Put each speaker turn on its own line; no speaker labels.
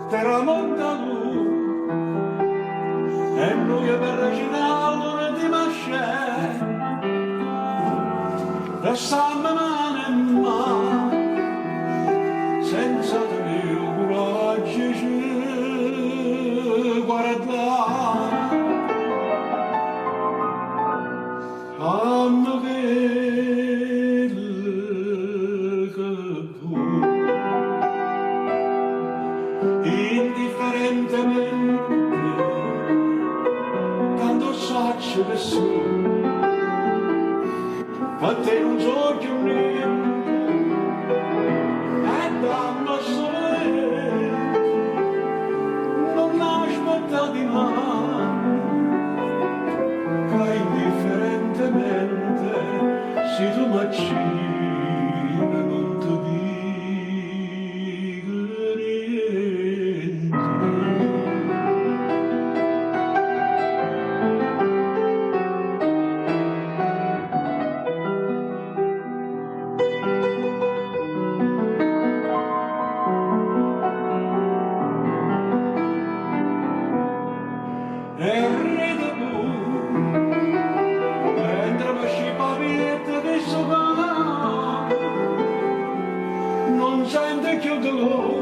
Tramonta lui e noi per recinare non ti masce restammo mano in mano senza mio coraggio ci guardare ammo che tu indifferentemente tanto saccio che su a te non so più niente e dammi sole non aspetta di là che indifferentemente se tu m'accini non ti dico niente. E ride tu, mentre pesci pavietta che so non sente più dolore.